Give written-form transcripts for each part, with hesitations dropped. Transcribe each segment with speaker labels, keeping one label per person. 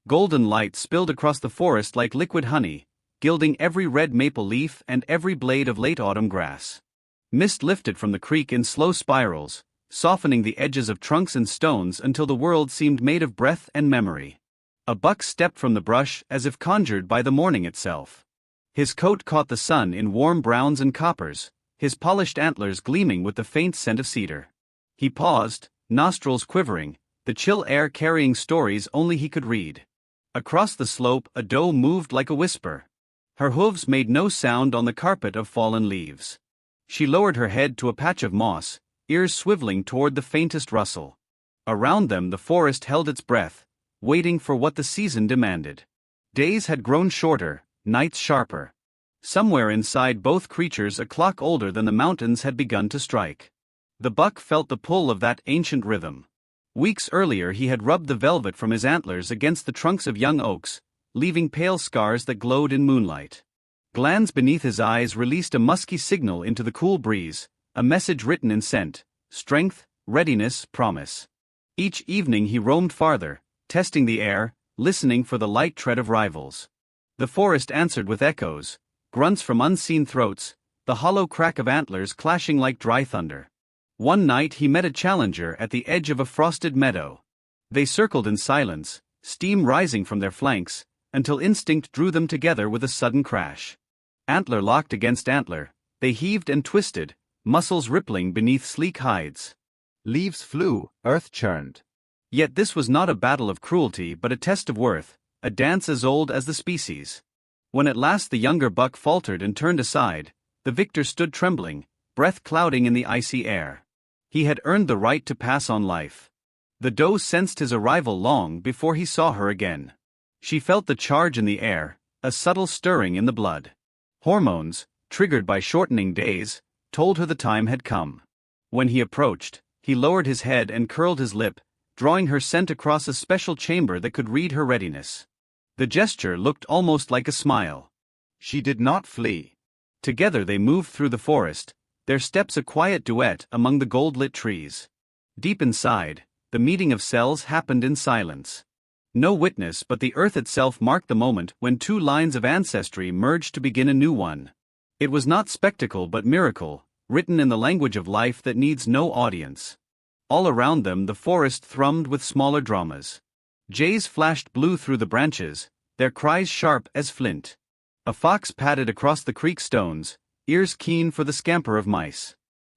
Speaker 1: Golden light spilled across the forest like liquid honey, gilding every red maple leaf and every blade of late autumn grass. Mist lifted from the creek in slow spirals, softening the edges of trunks and stones until the world seemed made of breath and memory. A buck stepped from the brush as if conjured by the morning itself. His coat caught the sun in warm browns and coppers, his polished antlers gleaming with the faint scent of cedar. He paused, nostrils quivering, the chill air carrying stories only he could read. Across the slope a doe moved like a whisper. Her hooves made no sound on the carpet of fallen leaves. She lowered her head to a patch of moss, ears swiveling toward the faintest rustle. Around them the forest held its breath, waiting for what the season demanded. Days had grown shorter, nights sharper. Somewhere inside both creatures a clock older than the mountains had begun to strike. The buck felt the pull of that ancient rhythm. Weeks earlier he had rubbed the velvet from his antlers against the trunks of young oaks, leaving pale scars that glowed in moonlight. Glands beneath his eyes released a musky signal into the cool breeze, a message written in scent: strength, readiness, promise. Each evening he roamed farther, testing the air, listening for the light tread of rivals. The forest answered with echoes, grunts from unseen throats, the hollow crack of antlers clashing like dry thunder. One night he met a challenger at the edge of a frosted meadow. They circled in silence, steam rising from their flanks, until instinct drew them together with a sudden crash. Antler locked against antler, they heaved and twisted, muscles rippling beneath sleek hides. Leaves flew, earth churned. Yet this was not a battle of cruelty but a test of worth, a dance as old as the species. When at last the younger buck faltered and turned aside, the victor stood trembling, breath clouding in the icy air. He had earned the right to pass on life. The doe sensed his arrival long before he saw her again. She felt the charge in the air, a subtle stirring in the blood. Hormones, triggered by shortening days, told her the time had come. When he approached, he lowered his head and curled his lip, drawing her scent across a special chamber that could read her readiness. The gesture looked almost like a smile. She did not flee. Together they moved through the forest, their steps a quiet duet among the gold-lit trees. Deep inside, the meeting of cells happened in silence. No witness but the earth itself marked the moment when two lines of ancestry merged to begin a new one. It was not spectacle but miracle, written in the language of life that needs no audience. All around them the forest thrummed with smaller dramas. Jays flashed blue through the branches, their cries sharp as flint. A fox padded across the creek stones, ears keen for the scamper of mice.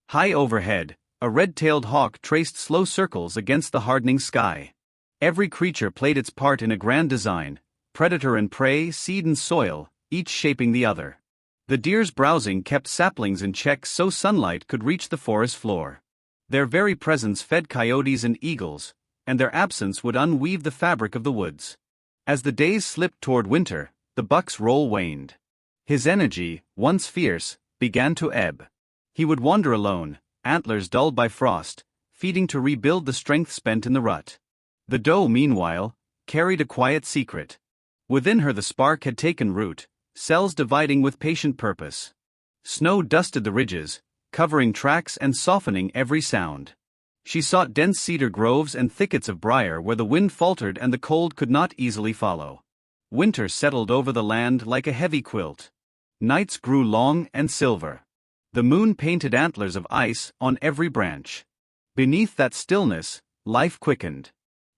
Speaker 1: High overhead, a red-tailed hawk traced slow circles against the hardening sky. Every creature played its part in a grand design, predator and prey, seed and soil, each shaping the other. The deer's browsing kept saplings in check so sunlight could reach the forest floor. Their very presence fed coyotes and eagles, and their absence would unweave the fabric of the woods. As the days slipped toward winter, the buck's role waned. His energy, once fierce, began to ebb. He would wander alone, antlers dulled by frost, feeding to rebuild the strength spent in the rut. The doe, meanwhile, carried a quiet secret. Within her the spark had taken root, cells dividing with patient purpose. Snow dusted the ridges, covering tracks and softening every sound. She sought dense cedar groves and thickets of briar where the wind faltered and the cold could not easily follow. Winter settled over the land like a heavy quilt. Nights grew long and silver. The moon painted antlers of ice on every branch. Beneath that stillness, life quickened.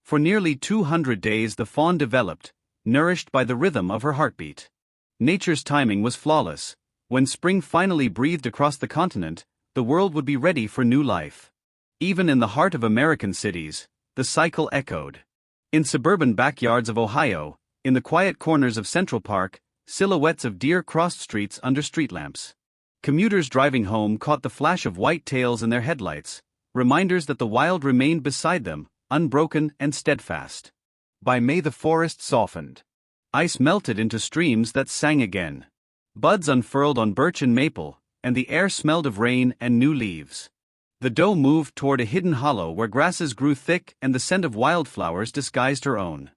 Speaker 1: For nearly 200 days the fawn developed, nourished by the rhythm of her heartbeat. Nature's timing was flawless. When spring finally breathed across the continent, the world would be ready for new life. Even in the heart of American cities, the cycle echoed. In suburban backyards of Ohio, in the quiet corners of Central Park, silhouettes of deer crossed streets under street lamps. Commuters driving home caught the flash of white tails in their headlights, reminders that the wild remained beside them, unbroken and steadfast. By May the forest softened. Ice melted into streams that sang again. Buds unfurled on birch and maple, and the air smelled of rain and new leaves. The doe moved toward a hidden hollow where grasses grew thick and the scent of wildflowers disguised her own.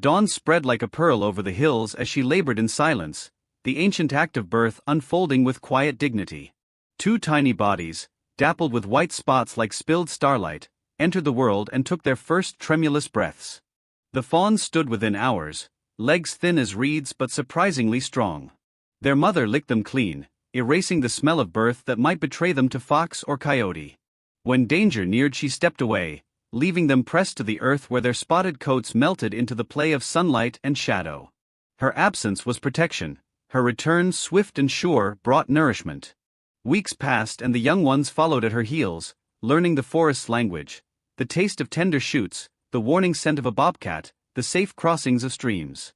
Speaker 1: Dawn spread like a pearl over the hills as she labored in silence, the ancient act of birth unfolding with quiet dignity. Two tiny bodies, dappled with white spots like spilled starlight, entered the world and took their first tremulous breaths. The fawns stood within hours, legs thin as reeds but surprisingly strong. Their mother licked them clean, erasing the smell of birth that might betray them to fox or coyote. When danger neared, she stepped away, leaving them pressed to the earth where their spotted coats melted into the play of sunlight and shadow. Her absence was protection, her return, swift and sure, brought nourishment. Weeks passed and the young ones followed at her heels, learning the forest's language, the taste of tender shoots, the warning scent of a bobcat, the safe crossings of streams.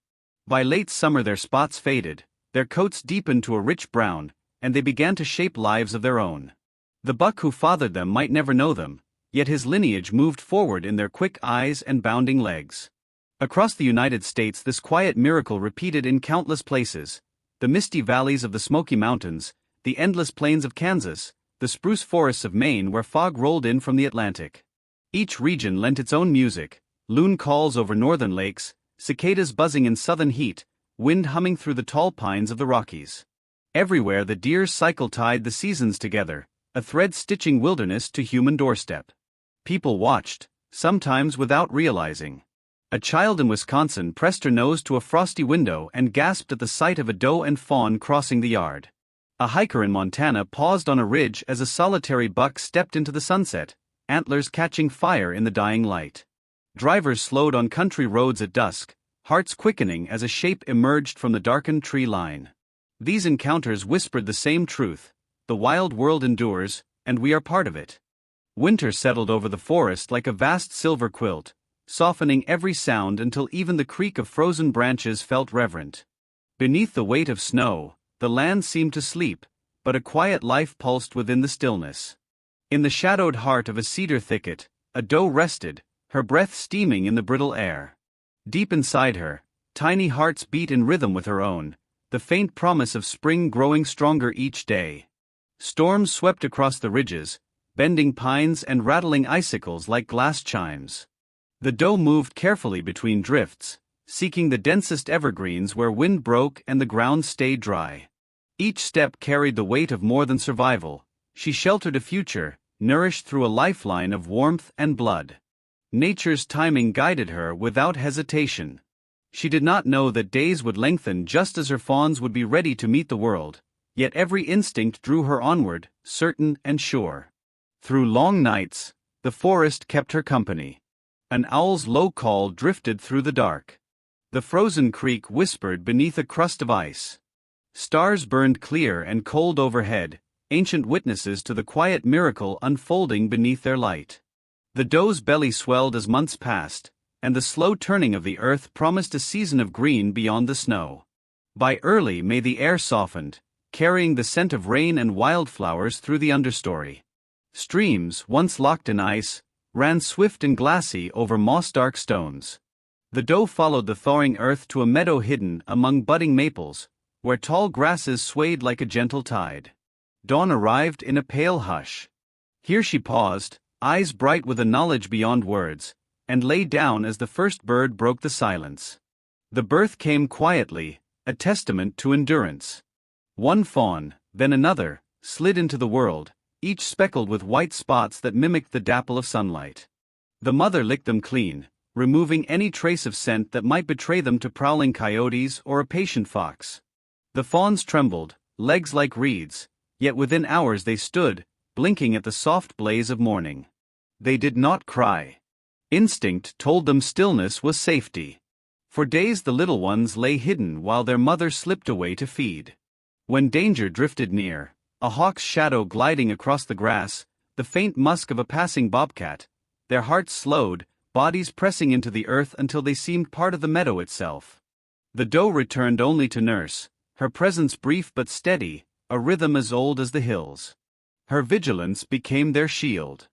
Speaker 1: By late summer their spots faded, their coats deepened to a rich brown, and they began to shape lives of their own. The buck who fathered them might never know them, yet his lineage moved forward in their quick eyes and bounding legs. Across the United States this quiet miracle repeated in countless places: the misty valleys of the Smoky Mountains, the endless plains of Kansas, the spruce forests of Maine where fog rolled in from the Atlantic. Each region lent its own music: loon calls over northern lakes, cicadas buzzing in southern heat, wind humming through the tall pines of the Rockies. Everywhere the deer's cycle tied the seasons together, a thread stitching wilderness to human doorstep. People watched, sometimes without realizing. A child in Wisconsin pressed her nose to a frosty window and gasped at the sight of a doe and fawn crossing the yard. A hiker in Montana paused on a ridge as a solitary buck stepped into the sunset, antlers catching fire in the dying light. Drivers slowed on country roads at dusk, hearts quickening as a shape emerged from the darkened tree line. These encounters whispered the same truth: the wild world endures, and we are part of it. Winter settled over the forest like a vast silver quilt, softening every sound until even the creak of frozen branches felt reverent. Beneath the weight of snow, the land seemed to sleep, but a quiet life pulsed within the stillness. In the shadowed heart of a cedar thicket, a doe rested, her breath steaming in the brittle air. Deep inside her, tiny hearts beat in rhythm with her own, the faint promise of spring growing stronger each day. Storms swept across the ridges, bending pines and rattling icicles like glass chimes. The doe moved carefully between drifts, seeking the densest evergreens where wind broke and the ground stayed dry. Each step carried the weight of more than survival. She sheltered a future, nourished through a lifeline of warmth and blood. Nature's timing guided her without hesitation. She did not know that days would lengthen just as her fawns would be ready to meet the world, yet every instinct drew her onward, certain and sure. Through long nights, the forest kept her company. An owl's low call drifted through the dark. The frozen creek whispered beneath a crust of ice. Stars burned clear and cold overhead, ancient witnesses to the quiet miracle unfolding beneath their light. The doe's belly swelled as months passed, and the slow turning of the earth promised a season of green beyond the snow. By early May the air softened, carrying the scent of rain and wildflowers through the understory. Streams, once locked in ice, ran swift and glassy over moss-dark stones. The doe followed the thawing earth to a meadow hidden among budding maples, where tall grasses swayed like a gentle tide. Dawn arrived in a pale hush. Here she paused, eyes bright with a knowledge beyond words, and lay down as the first bird broke the silence. The birth came quietly, a testament to endurance. One fawn, then another, slid into the world, each speckled with white spots that mimicked the dapple of sunlight. The mother licked them clean, removing any trace of scent that might betray them to prowling coyotes or a patient fox. The fawns trembled, legs like reeds, yet within hours they stood, blinking at the soft blaze of morning. They did not cry. Instinct told them stillness was safety. For days the little ones lay hidden while their mother slipped away to feed. When danger drifted near, a hawk's shadow gliding across the grass, the faint musk of a passing bobcat, their hearts slowed, bodies pressing into the earth until they seemed part of the meadow itself. The doe returned only to nurse, her presence brief but steady, a rhythm as old as the hills. Her vigilance became their shield.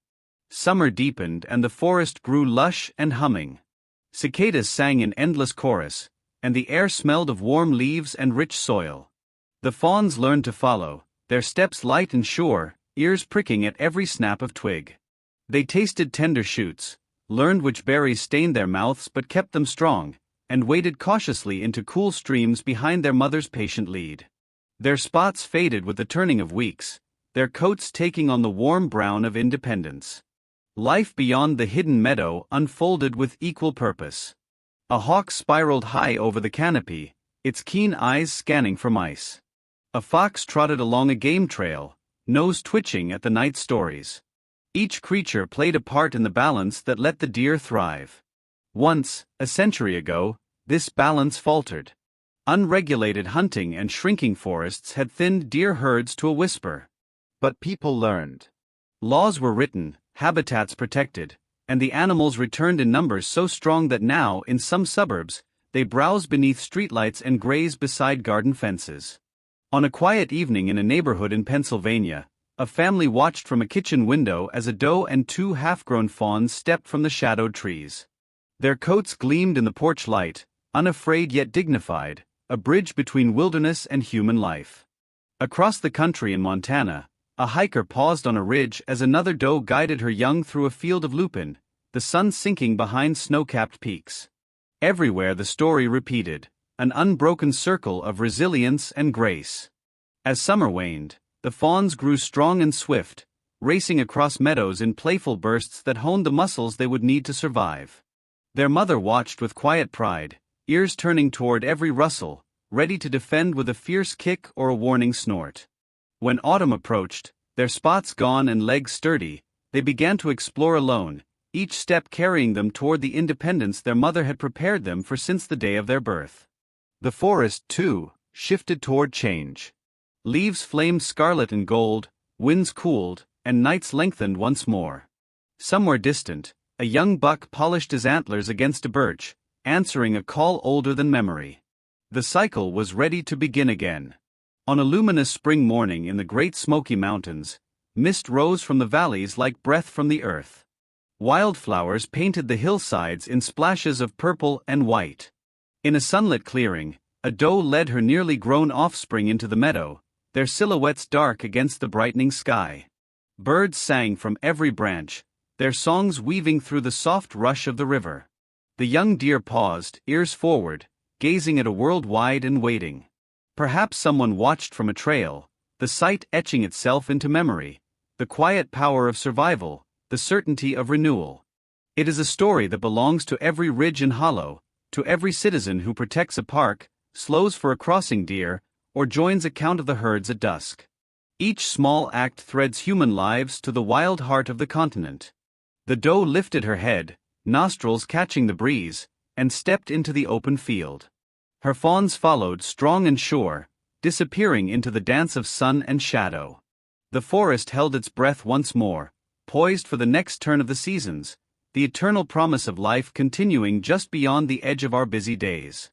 Speaker 1: Summer deepened and the forest grew lush and humming. Cicadas sang in endless chorus, and the air smelled of warm leaves and rich soil. The fawns learned to follow, their steps light and sure, ears pricking at every snap of twig. They tasted tender shoots, learned which berries stained their mouths but kept them strong, and waded cautiously into cool streams behind their mother's patient lead. Their spots faded with the turning of weeks, their coats taking on the warm brown of independence. Life beyond the hidden meadow unfolded with equal purpose. A hawk spiraled high over the canopy, its keen eyes scanning for mice. A fox trotted along a game trail, nose twitching at the night stories. Each creature played a part in the balance that let the deer thrive. Once, a century ago, this balance faltered. Unregulated hunting and shrinking forests had thinned deer herds to a whisper. But people learned. Laws were written, habitats protected, and the animals returned in numbers so strong that now, in some suburbs, they browse beneath streetlights and graze beside garden fences. On a quiet evening in a neighborhood in Pennsylvania, a family watched from a kitchen window as a doe and two half-grown fawns stepped from the shadowed trees. Their coats gleamed in the porch light, unafraid yet dignified, a bridge between wilderness and human life. Across the country in Montana, a hiker paused on a ridge as another doe guided her young through a field of lupin, the sun sinking behind snow-capped peaks. Everywhere the story repeated, an unbroken circle of resilience and grace. As summer waned, the fawns grew strong and swift, racing across meadows in playful bursts that honed the muscles they would need to survive. Their mother watched with quiet pride, ears turning toward every rustle, ready to defend with a fierce kick or a warning snort. When autumn approached, their spots gone and legs sturdy, they began to explore alone, each step carrying them toward the independence their mother had prepared them for since the day of their birth. The forest, too, shifted toward change. Leaves flamed scarlet and gold, winds cooled, and nights lengthened once more. Somewhere distant, a young buck polished his antlers against a birch, answering a call older than memory. The cycle was ready to begin again. On a luminous spring morning in the Great Smoky Mountains, mist rose from the valleys like breath from the earth. Wildflowers painted the hillsides in splashes of purple and white. In a sunlit clearing, a doe led her nearly grown offspring into the meadow, their silhouettes dark against the brightening sky. Birds sang from every branch, their songs weaving through the soft rush of the river. The young deer paused, ears forward, gazing at a world wide and waiting. Perhaps someone watched from a trail, the sight etching itself into memory, the quiet power of survival, the certainty of renewal. It is a story that belongs to every ridge and hollow, to every citizen who protects a park, slows for a crossing deer, or joins a count of the herds at dusk. Each small act threads human lives to the wild heart of the continent. The doe lifted her head, nostrils catching the breeze, and stepped into the open field. Her fawns followed strong and sure, disappearing into the dance of sun and shadow. The forest held its breath once more, poised for the next turn of the seasons, the eternal promise of life continuing just beyond the edge of our busy days.